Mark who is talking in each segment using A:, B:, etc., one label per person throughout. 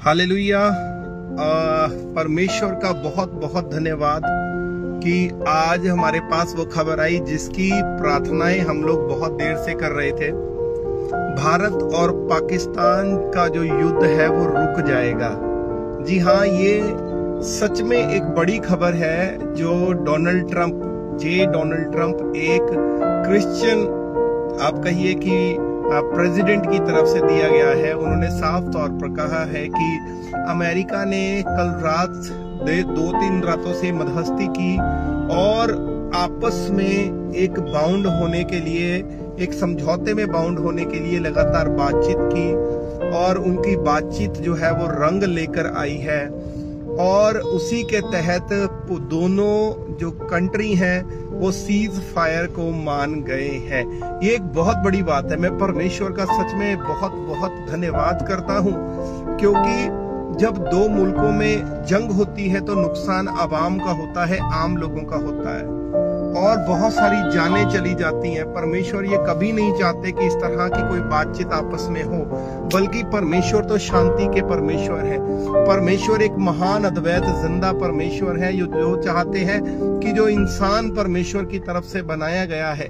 A: Hallelujah. परमेश्वर का बहुत बहुत धन्यवाद कि आज हमारे पास वो खबर आई जिसकी प्रार्थनाएं हम लोग बहुत देर से कर रहे थे। भारत और पाकिस्तान का जो युद्ध है वो रुक जाएगा। जी हाँ, ये सच में एक बड़ी खबर है जो डोनाल्ड ट्रंप एक क्रिश्चियन, आप कहिए कि प्रेसिडेंट की तरफ से दिया गया है। उन्होंने साफ तौर पर कहा है कि अमेरिका ने कल रात 2-3 रातों से मध्यस्थी की और आपस में एक बाउंड होने के लिए, एक समझौते में बाउंड होने के लिए लगातार बातचीत की और उनकी बातचीत जो है वो रंग लेकर आई है। और उसी के तहत दोनों जो कंट्री हैं वो सीज फायर को मान गए हैं। ये एक बहुत बड़ी बात है। मैं परमेश्वर का सच में बहुत बहुत धन्यवाद करता हूँ, क्योंकि जब दो मुल्कों में जंग होती है तो नुकसान आवाम का होता है, आम लोगों का होता है और बहुत सारी जानें चली जाती हैं। परमेश्वर ये कभी नहीं चाहते कि इस तरह की कोई बातचीत आपस में हो, बल्कि परमेश्वर तो शांति के परमेश्वर है। परमेश्वर एक महान अद्वैत जिंदा परमेश्वर है जो चाहते हैं कि जो इंसान परमेश्वर की तरफ से बनाया गया है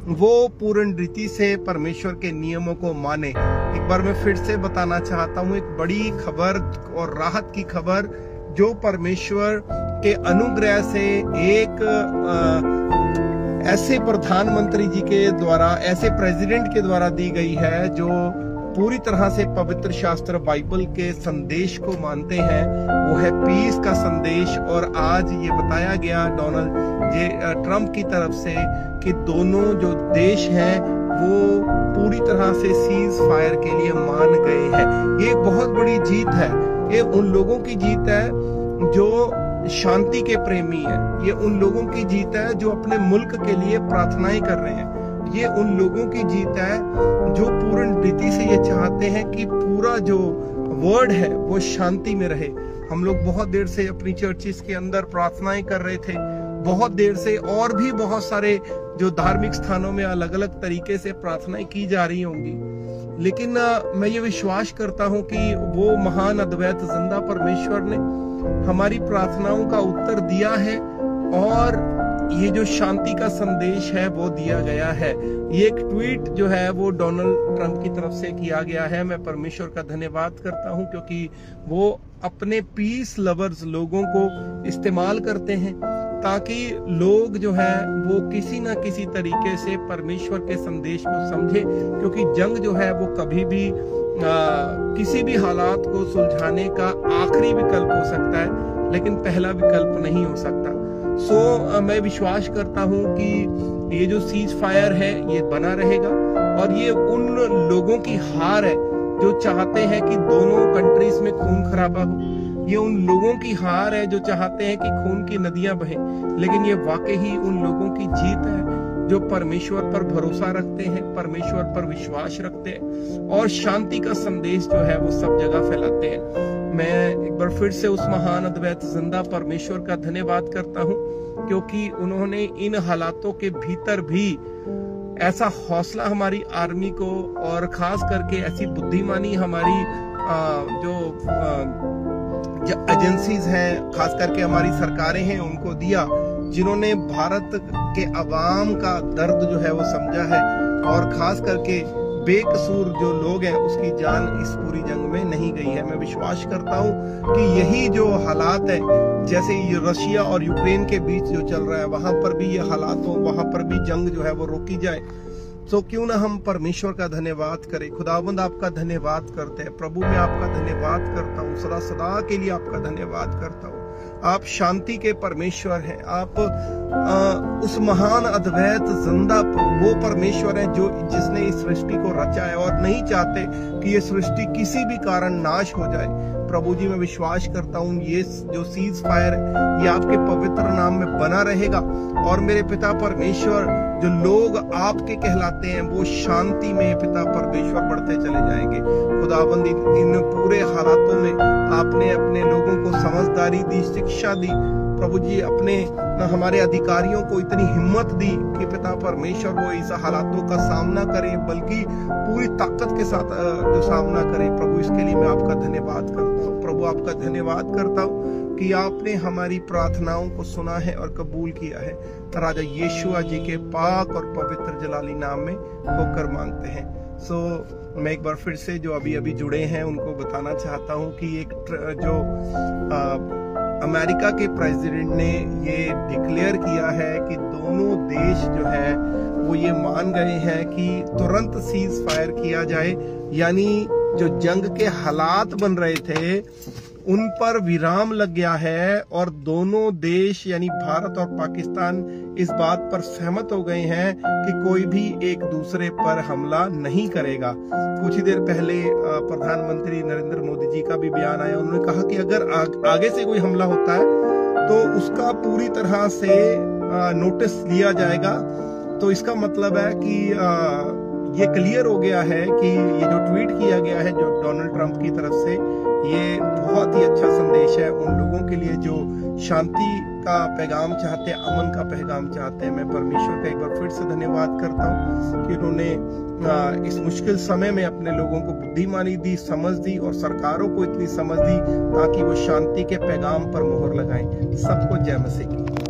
A: वो पूर्ण रीति से परमेश्वर के नियमों को माने। एक बार मैं फिर से बताना चाहता हूँ, एक बड़ी खबर और राहत की खबर जो परमेश्वर के अनुग्रह से एक ऐसे प्रधानमंत्री जी के द्वारा, ऐसे प्रेसिडेंट के द्वारा दी गई है जो पूरी तरह से पवित्र शास्त्र बाइबल के संदेश को मानते हैं। वो है पीस का संदेश। और आज ये बताया गया डोनाल्ड ट्रंप की तरफ से कि दोनों जो देश हैं वो पूरी तरह से सीज फायर के लिए मान गए हैं। ये एक बहुत बड़ी जीत है। ये उन लोगों की जीत है जो शांति के प्रेमी है। ये उन लोगों की जीत है जो अपने मुल्क के लिए प्रार्थनाएं कर रहे हैं। ये उन लोगों की जीत है जो पूर्ण रीति से ये चाहते हैं कि पूरा जो वर्ल्ड है वो शांति में रहे। हम लोग बहुत देर से अपनी चर्चिस के अंदर प्रार्थनाएं कर रहे थे, बहुत देर से, और भी बहुत सारे जो धार्मिक स्थानों में अलग अलग तरीके से प्रार्थनाएं की जा रही होंगी। लेकिन मैं ये विश्वास करता हूं कि वो महान अद्वैत जिंदा परमेश्वर ने हमारी प्रार्थनाओं का उत्तर दिया है और ये जो शांति का संदेश है वो दिया गया है। ये एक ट्वीट जो है वो डोनाल्ड ट्रंप की तरफ से किया गया है। मैं परमेश्वर का धन्यवाद करता हूं क्योंकि वो अपने पीस लवर्स लोगों को इस्तेमाल करते हैं ताकि लोग जो है वो किसी ना किसी तरीके से परमेश्वर के संदेश को समझे, क्योंकि जंग जो है वो कभी भी किसी भी हालात को सुलझाने का आखिरी विकल्प हो सकता है, लेकिन पहला विकल्प नहीं हो सकता। मैं विश्वास करता हूं कि ये जो सीज फायर है ये बना रहेगा और ये उन लोगों की हार है जो चाहते हैं कि दोनों कंट्रीज में खून खराबा हो। ये उन लोगों की हार है जो चाहते हैं कि खून की नदियां बहें। लेकिन ये वाकई ही उन लोगों की जीत है जो परमेश्वर पर भरोसा रखते हैं, परमेश्वर पर विश्वास रखते हैं और शांति का संदेश जो है वो सब जगह फैलाते हैं। मैं एक बार फिर से उस महान अद्वैत जिंदा परमेश्वर का धन्यवाद करता हूं, क्योंकि उन्होंने इन हालातों के भीतर भी ऐसा हौसला हमारी आर्मी को और खास करके ऐसी बुद्धिमानी हमारी जो एजेंसीज हैं, खास करके हमारी सरकारें हैं, उनको दिया, जिन्होंने भारत के अवाम का दर्द जो है वो समझा है और खास करके बेकसूर जो लोग हैं उसकी जान इस पूरी जंग में नहीं गई है। मैं विश्वास करता हूं कि यही जो हालात है, जैसे ये रशिया और यूक्रेन के बीच जो चल रहा है, वहां पर भी ये हालात हो, वहां पर भी जंग जो है वो रोकी जाए। तो क्यों ना हम परमेश्वर का धन्यवाद करें। खुदावंद आपका धन्यवाद करते हैं प्रभु, मैं आपका धन्यवाद करता हूँ, सदा सदा के लिए आपका धन्यवाद करता हूँ। आप शांति के परमेश्वर हैं। आप उस महान अद्वैत जिंदा वो परमेश्वर है जो जिसने इस सृष्टि को रचा है और नहीं चाहते कि ये सृष्टि किसी भी कारण नाश हो जाए। प्रभु जी, मैं विश्वास करता हूँ ये जो सीज फायर है ये आपके पवित्र नाम में बना रहेगा और मेरे पिता परमेश्वर, जो लोग आपके कहलाते हैं वो शांति में पिता परमेश्वर बढ़ते चले जाएंगे। खुदाबंद इन पूरे हालातों में आपने अपने लोगों को समझदारी दी, शिक्षा दी। प्रभु जी, अपने हमारे अधिकारियों को इतनी हिम्मत दी कि पिता परमेश्वर वो इस हालातों का सामना करें, बल्कि पूरी ताकत के साथ जो सामना करें। प्रभु, इसके लिए मैं आपका धन्यवाद करता हूँ। प्रभु आपका धन्यवाद करता हूँ कि आपने हमारी प्रार्थनाओं को सुना है और कबूल किया है। राजा यीशुआ जी के पाक और पवित्र जलाली नाम में होकर मांगते हैं। मैं एक बार फिर से जो अभी अभी जुड़े हैं उनको बताना चाहता हूँ कि एक जो अमेरिका के प्रेसिडेंट ने ये डिक्लेयर किया है कि दोनों देश जो है वो ये मान गए हैं कि तुरंत सीज फायर किया जाए, यानी जो जंग के हालात बन रहे थे उन पर विराम लग गया है और दोनों देश यानी भारत और पाकिस्तान इस बात पर सहमत हो गए हैं कि कोई भी एक दूसरे पर हमला नहीं करेगा। कुछ ही देर पहले प्रधानमंत्री नरेंद्र मोदी जी का भी बयान आया, उन्होंने कहा कि अगर आगे से कोई हमला होता है तो उसका पूरी तरह से नोटिस लिया जाएगा। तो इसका मतलब है कि ये क्लियर हो गया है कि ये जो ट्वीट किया गया है जो डोनाल्ड ट्रंप की तरफ से, ये बहुत ही अच्छा संदेश है उन लोगों के लिए जो शांति का पैगाम चाहते हैं, अमन का पैगाम चाहते हैं। मैं परमेश्वर का एक बार फिर से धन्यवाद करता हूँ कि उन्होंने इस मुश्किल समय में अपने लोगों को बुद्धिमानी दी, समझ दी और सरकारों को इतनी समझ दी ताकि वो शांति के पैगाम पर मोहर लगाएं। सबको जय मसीह की।